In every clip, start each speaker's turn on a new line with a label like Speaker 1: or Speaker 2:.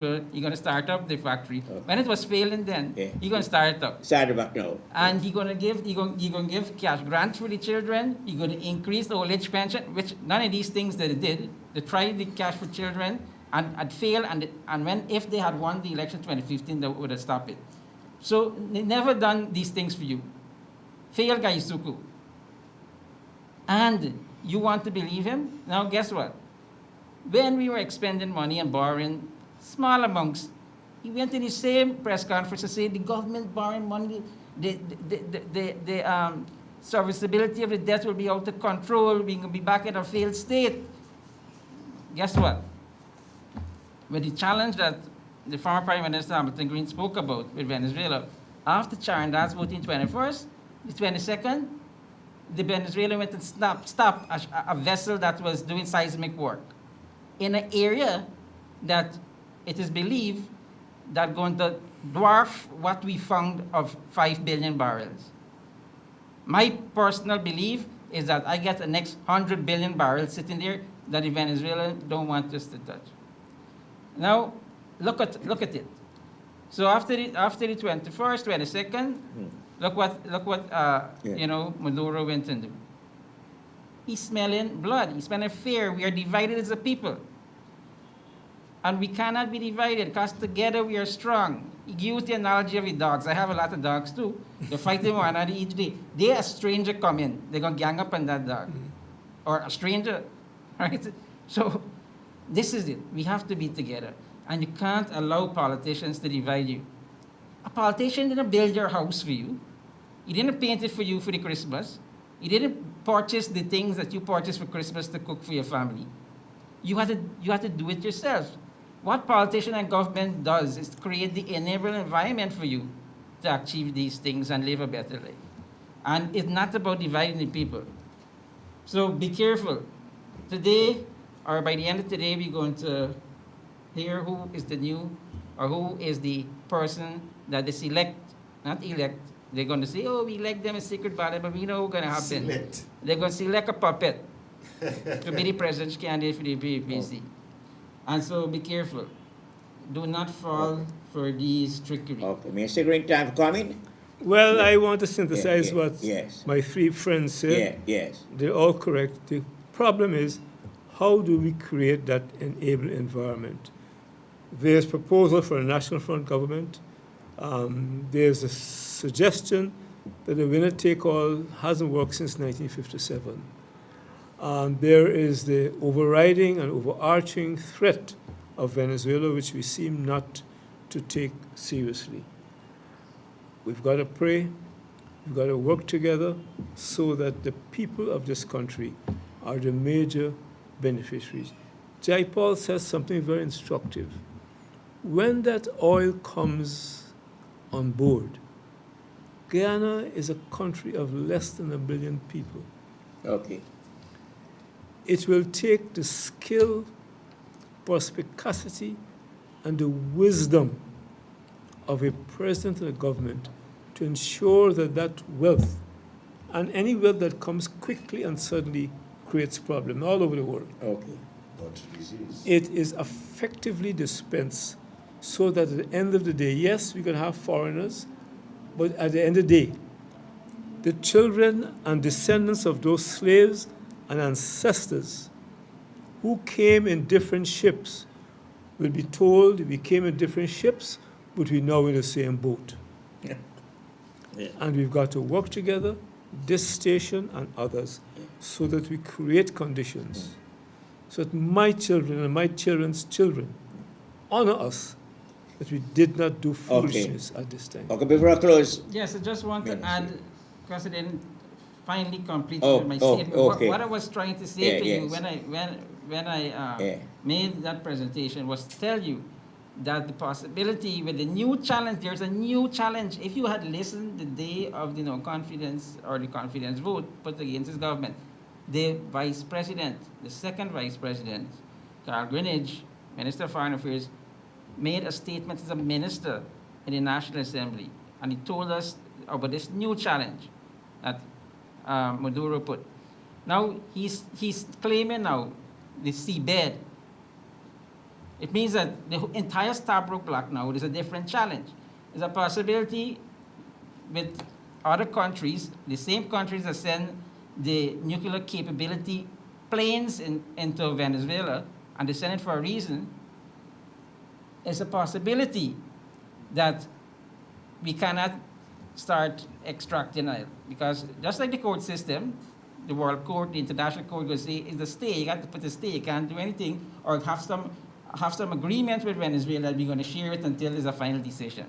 Speaker 1: You're going to start up the factory. When it was failing then, you're going to start it up.
Speaker 2: Start it back now.
Speaker 1: And you're going to give cash grants for the children. You're going to increase the old age pension, which none of these things that they did. They tried the cash for children and had failed. If they had won the election 2015, they would have stopped it. So they never done these things for you. Failed Gaisuku. And you want to believe him? Now guess what? When we were expending money and borrowing small amounts, he went to the same press conference and said the government borrowing money, the serviceability of the debt will be out of control, we will be back in a failed state. Guess what? With the challenge that the former Prime Minister Hamilton Green spoke about with Venezuela, after Charandas vote in 21st, the 22nd, the Venezuela went and stopped a vessel that was doing seismic work in an area that it is believed that going to dwarf what we found of 5 billion barrels. My personal belief is that I get the next 100 billion barrels sitting there that the Venezuelans don't want us to touch. Now, look at it. So after the 21st, 22nd, look what Maduro went and do. He's smelling blood. He's smelling fear. We are divided as a people. And we cannot be divided because together we are strong. He used the analogy of the dogs. I have a lot of dogs too. They're fighting one another each day. They a stranger come in. They're going to gang up on that dog. Or a stranger. Right? So this is it. We have to be together. And you can't allow politicians to divide you. A politician didn't build your house for you. He didn't paint it for you for the Christmas. He didn't purchase the things that you purchased for Christmas to cook for your family. You had to do it yourself. What politician and government does is create the enabling environment for you to achieve these things and live a better life. And it's not about dividing the people. So be careful. Today, or by the end of today, we're going to hear who is the new, or who is the person that they select, not elect. They're going to say, oh, we elect them in secret ballot, but we know what's going to happen.
Speaker 3: Select.
Speaker 1: They're going to select a puppet to be the presidential candidate for the PPC. And so be careful. Do not fall for these trickery.
Speaker 2: Okay, Mr. Green, time for coming?
Speaker 4: Well,
Speaker 2: Yeah.
Speaker 4: I want to synthesize
Speaker 2: Yeah,
Speaker 4: what
Speaker 2: yes.
Speaker 4: my three friends said.
Speaker 2: Yes.
Speaker 4: They're all correct. The problem is, how do we create that enabling environment? There's proposal for a national front government. There's a suggestion that the winner-take-all hasn't worked since 1957. There is the overriding and overarching threat of Venezuela, which we seem not to take seriously. We've got to pray, we've got to work together so that the people of this country are the major beneficiaries. Jai Paul says something very instructive. When that oil comes on board, Guyana is a country of less than 1 billion people.
Speaker 2: Okay.
Speaker 4: It will take the skill, perspicacity, and the wisdom of a president and a government to ensure that that wealth, and any wealth that comes quickly and suddenly, creates problems all over the world.
Speaker 2: Okay.
Speaker 3: Not disease.
Speaker 4: It is effectively dispensed so that at the end of the day, yes, we can have foreigners, but at the end of the day, the children and descendants of those slaves and ancestors who came in different ships will be told we came in different ships, but we're now in the same boat.
Speaker 2: Yeah.
Speaker 4: And we've got to work together, this station and others, so that we create conditions so that my children and my children's children honor us that we did not do foolishness at this time.
Speaker 2: Okay, before I close,
Speaker 1: Yes, I just want to
Speaker 2: Yes.
Speaker 1: add, because I didn't finally complete
Speaker 2: Oh,
Speaker 1: my
Speaker 2: oh,
Speaker 1: statement.
Speaker 2: okay.
Speaker 1: What I was trying to say
Speaker 2: Yeah,
Speaker 1: to you
Speaker 2: yes.
Speaker 1: when I
Speaker 2: Yeah.
Speaker 1: made that presentation was to tell you that the possibility with the new challenge, there's a new challenge. If you had listened the day of the no confidence or the confidence vote put against this government, the vice president, the second vice president, Carl Greenidge, Minister of Foreign Affairs, made a statement as a minister in the National Assembly, and he told us about this new challenge that Maduro put. Now he's claiming now the seabed It means that the entire Stabroek Bloc now is a different challenge. There's a possibility with other countries, the same countries that send the nuclear capability planes into Venezuela, and they send it for a reason. It's a possibility that we cannot start extracting oil, because just like the court system, the world court, the international court will say it's a stay. You got to put a stay. You can't do anything, or have some agreement with Venezuela that we're going to share it until there's a final decision.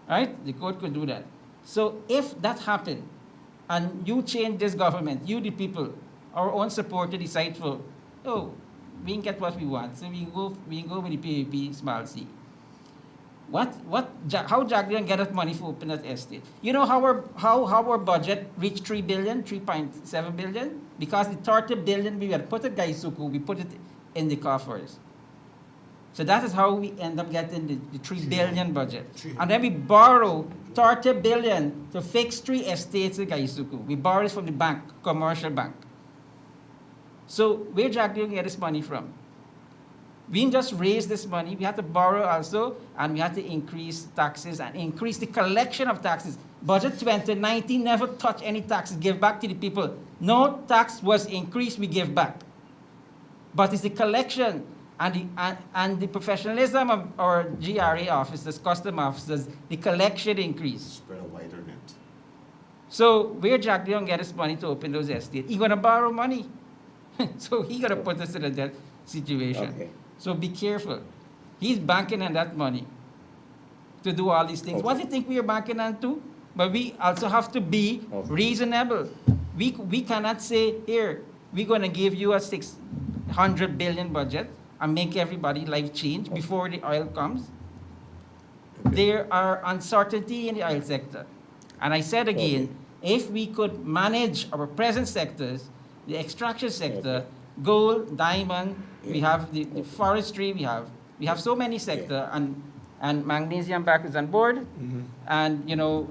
Speaker 1: Right? The court could do that. So if that happened, and you change this government, you the people, our own supporter decide for, oh, we can get what we want, so we can go with the PVP small c. How Jagdian get that money for open that estate? You know how our budget reached 3 billion, 3.7 billion? Because the 30 billion we had put at Gaisuku, we put it in the coffers. So that is how we end up getting the 3 billion budget. And then we borrow 30 billion to fix 3 estates in Gaisuku. We borrow it from the bank, commercial bank. So where Jagdian get this money from? We didn't just raise this money, we had to borrow also, and we had to increase taxes and increase the collection of taxes. Budget 2019 never touched any taxes, give back to the people. No tax was increased, we give back. But it's the collection and the professionalism of our GRA officers, custom officers, the collection increase.
Speaker 3: Spread a wider net.
Speaker 1: So where Jack Leon get his money to open those estates? He gonna borrow money. So he gonna put us in a debt situation.
Speaker 2: Okay.
Speaker 1: So be careful. He's banking on that money to do all these things.
Speaker 2: Okay.
Speaker 1: What do you think we are banking on too? But we also have to be reasonable. We cannot say, here, we're going to give you a 600 billion budget and make everybody life change before the oil comes. There are uncertainty in the oil sector. And I said again, if we could manage our present sectors, the extraction sector, gold, diamond, we have the forestry, we have so many sectors, and magnesium back is on board.
Speaker 4: Mm-hmm.
Speaker 1: And you know,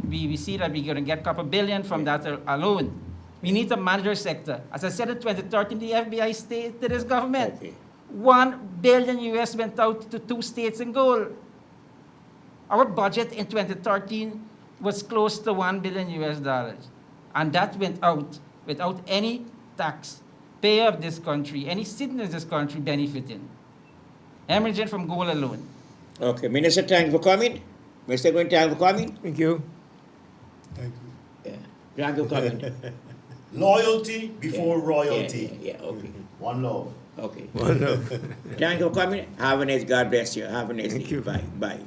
Speaker 1: we see that we're going to get a couple billion from that alone. We need to manage our sector. As I said in 2013, the FBI stated to this government,
Speaker 2: Okay.
Speaker 1: 1 billion US went out to 2 states in gold. Our budget in 2013 was close to $1 billion US. And that went out without any tax payer of this country, any citizen of this country benefiting. Emerging from gold alone.
Speaker 2: Okay, Minister, thank you for coming. Mr. Green, thank you for coming.
Speaker 4: Thank you.
Speaker 3: Thank you.
Speaker 2: Yeah. Thank you for coming.
Speaker 3: Loyalty before royalty.
Speaker 2: Yeah, okay.
Speaker 3: One love.
Speaker 2: Okay.
Speaker 4: One love.
Speaker 2: Thank you for coming. Have a nice, God bless you. Have a nice
Speaker 4: Thank
Speaker 2: day.
Speaker 4: you.
Speaker 2: Bye. Bye.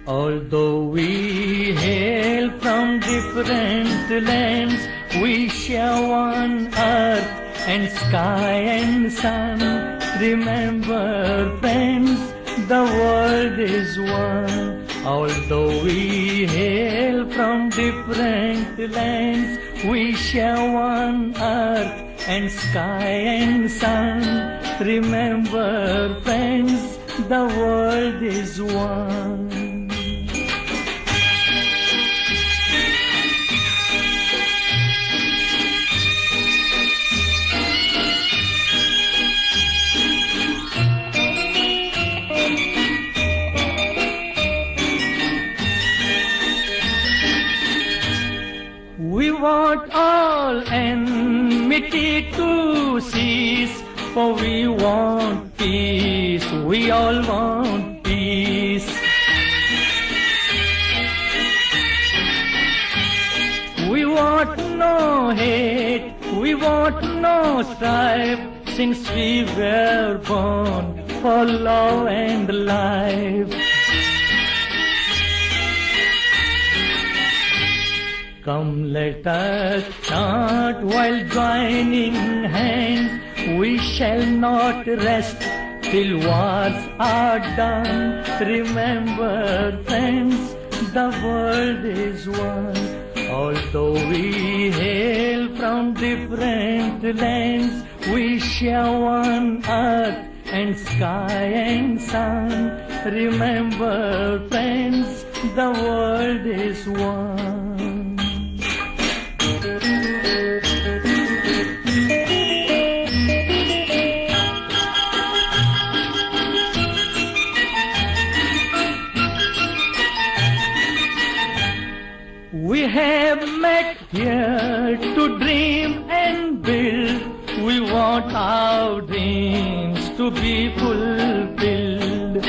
Speaker 5: Although we hail from different lands, we share one earth and sky and sun. Remember, friends, the world is one. Although we hail from different lands, we share one earth and sky and sun. Remember, friends, the world is one. We want all enmity to cease, for we want peace, we all want peace. We want no hate, we want no strife, since we were born for love and life. Come, let us chant while joining hands. We shall not rest till wars are done. Remember, friends, the world is one. Although we hail from different lands, we share one earth and sky and sun. Remember, friends, the world is one. We have met here to dream and build. We want our dreams to be fulfilled.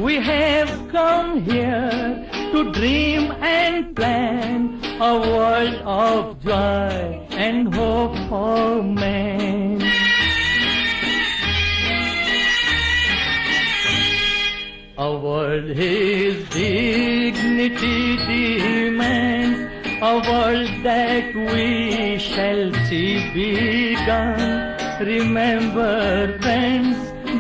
Speaker 5: We have come here to dream and plan a world of joy and hope for man. A world his dignity demands, a world that we shall see begun. Remember, friends,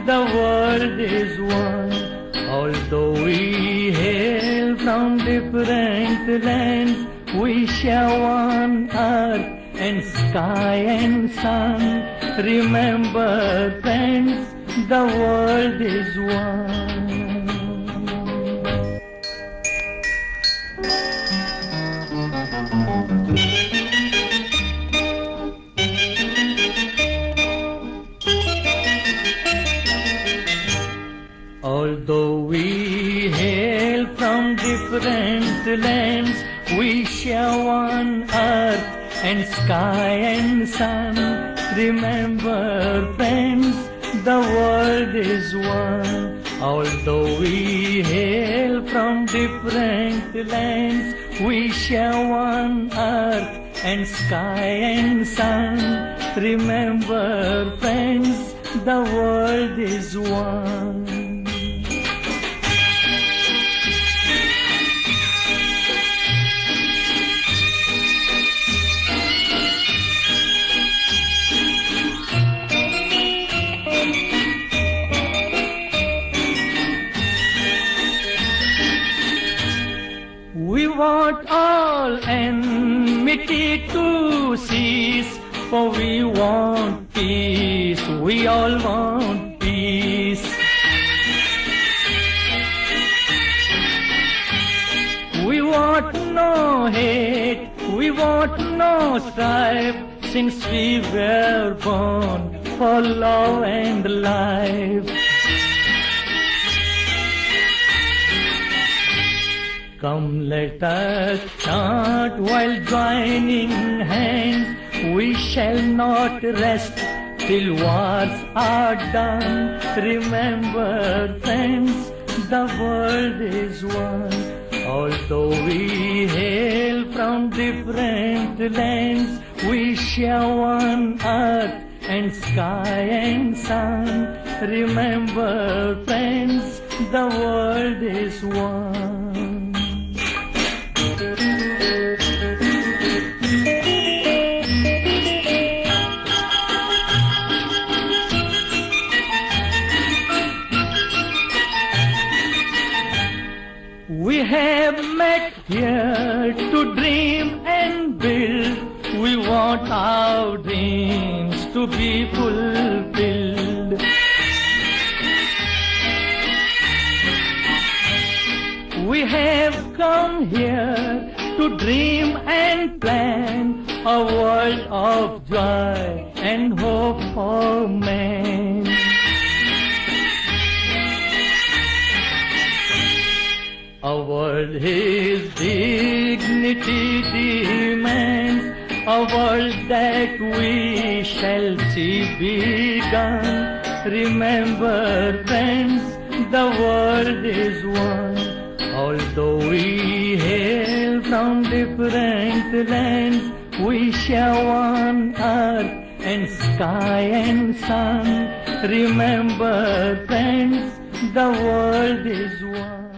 Speaker 5: the world is one. Although we hail from different lands, we share one earth and sky and sun. Remember, friends, the world is one. Although we hail from different lands, we share one earth and sky and sun. Remember, friends, the world is one. Although we hail from different lands, we share one earth and sky and sun. Remember, friends, the world is one. We want all enmity to cease, for we want peace, we all want peace. We want no hate, we want no strife, since we were born for love and life. Come, let us chant while joining hands. We shall not rest till wars are done. Remember, friends, the world is one. Although we hail from different lands, we share one earth and sky and sun. Remember, friends, the world is one. We have met here to dream and build. We want our dreams to be fulfilled. We have come here to dream and plan a world of joy and hope for man. A world his dignity demands, a world that we shall see begun. Remember, friends, the world is one. Although we hail from different lands, we share one earth and sky and sun. Remember, friends, the world is one.